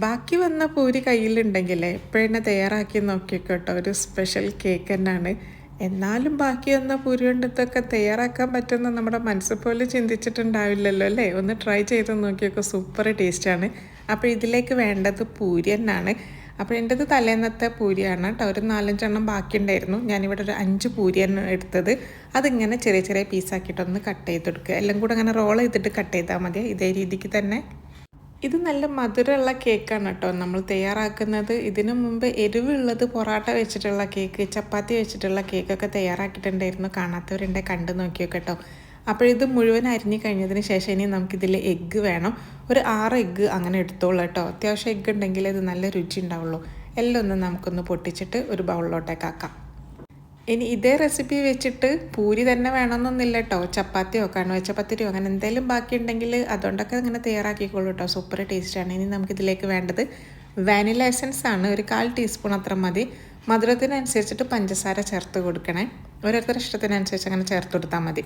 ബാക്കി വന്ന പൂരി കയ്യിലുണ്ടെങ്കിലേ എപ്പോഴെന്നെ തയ്യാറാക്കി നോക്കിക്കോട്ടോ, ഒരു സ്പെഷ്യൽ കേക്ക് തന്നെയാണ്. എന്നാലും ബാക്കി വന്ന പൂരി കൊണ്ട് ഇതൊക്കെ തയ്യാറാക്കാൻ പറ്റുമെന്ന് നമ്മുടെ മനസ്സ് പോലും ചിന്തിച്ചിട്ടുണ്ടാവില്ലല്ലോ അല്ലേ. ഒന്ന് ട്രൈ ചെയ്ത് നോക്കിയൊക്കെ സൂപ്പർ ടേസ്റ്റാണ്. അപ്പോൾ ഇതിലേക്ക് വേണ്ടത് പൂരി തന്നെയാണ്. അപ്പോൾ എൻ്റെത് തലേന്നത്തെ പൂരിയാണ് കേട്ടോ. ഒരു 4-5 ബാക്കിയുണ്ടായിരുന്നു. ഞാനിവിടെ ഒരു 5 പൂരിയാണ് എടുത്തത്. അതിങ്ങനെ ചെറിയ ചെറിയ പീസാക്കിയിട്ടൊന്ന് കട്ട് ചെയ്തെടുക്കുക. എല്ലാം കൂടെ അങ്ങനെ റോൾ ചെയ്തിട്ട് കട്ട് ചെയ്താൽ മതി, ഇതേ രീതിക്ക് തന്നെ. ഇത് നല്ല മധുരമുള്ള കേക്കാണ് കേട്ടോ നമ്മൾ തയ്യാറാക്കുന്നത്. ഇതിനു മുമ്പ് എരിവുള്ളത് പൊറാട്ട വെച്ചിട്ടുള്ള കേക്ക്, ചപ്പാത്തി വെച്ചിട്ടുള്ള കേക്കൊക്കെ തയ്യാറാക്കിയിട്ടുണ്ടായിരുന്നു. കാണാത്തവരുണ്ടെങ്കിൽ കണ്ടു നോക്കിയൊക്കെ കേട്ടോ. അപ്പോൾ ഇത് മുഴുവൻ അരിഞ്ഞ് കഴിഞ്ഞതിന് ശേഷം ഇനി നമുക്കിതിൽ എഗ്ഗ് വേണം. ഒരു 6 എഗ്ഗ് അങ്ങനെ എടുത്തോളൂ കേട്ടോ. അത്യാവശ്യം എഗ്ഗ് ഉണ്ടെങ്കിൽ ഇത് നല്ല രുചി ഉണ്ടാവുള്ളൂ. എല്ലാം ഒന്ന് നമുക്കൊന്ന് പൊട്ടിച്ചിട്ട് ഒരു ബൗളിലോട്ടേക്ക് ആക്കാം. ഇനി ഇതേ റെസിപ്പി വെച്ചിട്ട് പൂരി തന്നെ വേണമെന്നൊന്നുമില്ല കേട്ടോ. ചപ്പാത്തിയോ കണവ ചപ്പാത്തിയോ അങ്ങനെ എന്തെങ്കിലും ബാക്കിയുണ്ടെങ്കിൽ അതുകൊണ്ടൊക്കെ അങ്ങനെ തയ്യാറാക്കിക്കോളൂ കേട്ടോ. സൂപ്പർ ടേസ്റ്റാണ്. ഇനി നമുക്കിതിലേക്ക് വേണ്ടത് വാനില എസൻസ് ആണ്. ഒരു 1/4 ടീസ്പൂൺ അത്ര മതി. മധുരത്തിനനുസരിച്ചിട്ട് പഞ്ചസാര ചേർത്ത് കൊടുക്കണേ. ഓരോരുത്തരുടെ ഇഷ്ടത്തിനനുസരിച്ച് അങ്ങനെ ചേർത്ത് കൊടുത്താൽ മതി.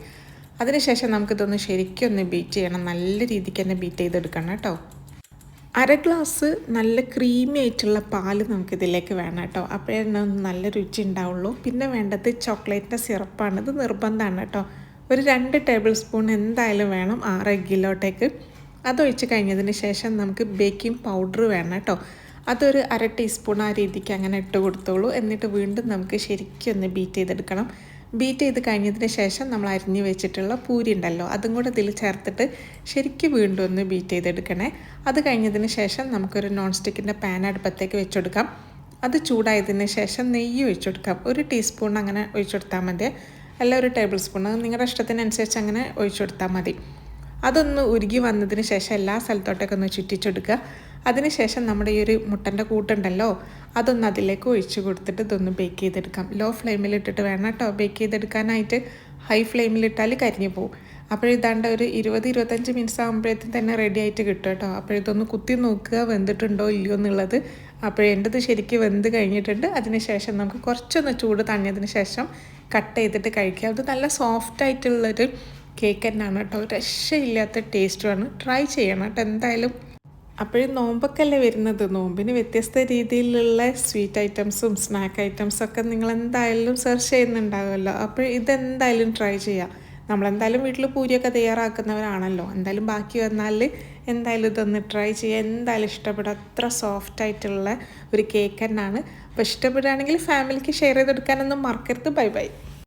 അതിനുശേഷം നമുക്കിതൊന്ന് ശരിക്കും ഒന്ന് ബീറ്റ് ചെയ്യണം. നല്ല രീതിക്ക് തന്നെ ബീറ്റ് ചെയ്തെടുക്കണം കേട്ടോ. 1/2 ഗ്ലാസ് നല്ല ക്രീമി ആയിട്ടുള്ള പാൽ നമുക്കിതിലേക്ക് വേണം കേട്ടോ. അപ്പോഴേ നല്ല രുചി ഉണ്ടാവുള്ളൂ. പിന്നെ വേണ്ടത് ചോക്ലേറ്റിൻ്റെ സിറപ്പാണ്. ഇത് നിർബന്ധമാണ് കേട്ടോ. ഒരു 2 ടേബിൾ സ്പൂൺ എന്തായാലും വേണം 6 എഗ്ഗിലോട്ടേക്ക്. അതൊഴിച്ച് കഴിഞ്ഞതിന് ശേഷം നമുക്ക് ബേക്കിംഗ് പൗഡർ വേണം കേട്ടോ. അതൊരു 1/2 ടീസ്പൂൺ ആ രീതിക്ക് അങ്ങനെ ഇട്ട് കൊടുത്തോളൂ. എന്നിട്ട് വീണ്ടും നമുക്ക് ശരിക്കും ഒന്ന് ബീറ്റ് ചെയ്തെടുക്കണം. ബീറ്റ് ചെയ്ത് കഴിഞ്ഞതിന് ശേഷം നമ്മൾ അരിഞ്ഞ് വെച്ചിട്ടുള്ള പൂരി ഉണ്ടല്ലോ, അതും കൂടെ ഇതിൽ ചേർത്തിട്ട് ശരിക്കും വീണ്ടും ഒന്ന് ബീറ്റ് ചെയ്തെടുക്കണേ. അത് കഴിഞ്ഞതിന് ശേഷം നമുക്കൊരു നോൺ സ്റ്റിക്കിൻ്റെ പാൻ അടുപ്പത്തേക്ക് വെച്ചെടുക്കാം. അത് ചൂടായതിന് ശേഷം നെയ്യ് ഒഴിച്ചു കൊടുക്കാം. 1 ടീസ്പൂൺ അങ്ങനെ ഒഴിച്ചു കൊടുത്താൽ മതി, അല്ല 1 ടേബിൾ സ്പൂൺ, നിങ്ങളുടെ ഇഷ്ടത്തിനനുസരിച്ച് അങ്ങനെ ഒഴിച്ചു കൊടുത്താൽ മതി. അതൊന്ന് ഉരുകി വന്നതിന് ശേഷം എല്ലാ സ്ഥലത്തോട്ടൊക്കെ ഒന്ന് ചുറ്റിച്ചെടുക്കുക. അതിനുശേഷം നമ്മുടെ ഈ ഒരു മുട്ടൻ്റെ കൂട്ടുണ്ടല്ലോ, അതൊന്ന് അതിലേക്ക് ഒഴിച്ച് കൊടുത്തിട്ട് ഇതൊന്ന് ബേക്ക് ചെയ്തെടുക്കാം. ലോ ഫ്ലെയിമിലിട്ടിട്ട് വേണം കേട്ടോ ബേക്ക് ചെയ്തെടുക്കാനായിട്ട്. ഹൈ ഫ്ലെയിമിലിട്ടാൽ കരിഞ്ഞു പോകും. അപ്പോഴിതാണ്ട് ഒരു 20-25 മിനിറ്റ്സ് ആകുമ്പോഴത്തേക്കും തന്നെ റെഡി ആയിട്ട് കിട്ടും കേട്ടോ. അപ്പോഴിതൊന്ന് കുത്തി നോക്കുക വെന്തിട്ടുണ്ടോ ഇല്ലയോ എന്നുള്ളത്. അപ്പോഴെൻ്റെത് ശരിക്കും വെന്ത് കഴിഞ്ഞിട്ടുണ്ട്. അതിനുശേഷം നമുക്ക് കുറച്ചൊന്ന് ചൂട് തണിഞ്ഞതിന് ശേഷം കട്ട് ചെയ്തിട്ട് കഴിക്കുക. അത് നല്ല സോഫ്റ്റായിട്ടുള്ളൊരു കേക്ക് തന്നെയാണ് കേട്ടോ. രക്ഷയില്ലാത്ത ടേസ്റ്റുമാണ്. ട്രൈ ചെയ്യണം കേട്ടോ എന്തായാലും. അപ്പോഴും നോമ്പൊക്കെ അല്ലേ വരുന്നത്. നോമ്പിന് വ്യത്യസ്ത രീതിയിലുള്ള സ്വീറ്റ് ഐറ്റംസും സ്നാക്ക് ഐറ്റംസൊക്കെ നിങ്ങൾ എന്തായാലും സെർച്ച് ചെയ്യുന്നുണ്ടാകുമല്ലോ. അപ്പോൾ ഇതെന്തായാലും ട്രൈ ചെയ്യാം. നമ്മളെന്തായാലും വീട്ടിൽ പൂരിയൊക്കെ തയ്യാറാക്കുന്നവരാണല്ലോ. എന്തായാലും ബാക്കി വന്നാൽ എന്തായാലും ഇതൊന്ന് ട്രൈ ചെയ്യുക. എന്തായാലും ഇഷ്ടപ്പെടും. അത്ര സോഫ്റ്റായിട്ടുള്ള ഒരു കേക്ക് തന്നെയാണ്. അപ്പോൾ ഇഷ്ടപ്പെടുകയാണെങ്കിൽ ഫാമിലിക്ക് ഷെയർ ചെയ്തെടുക്കാനൊന്നും മറക്കരുത്. Bye bye.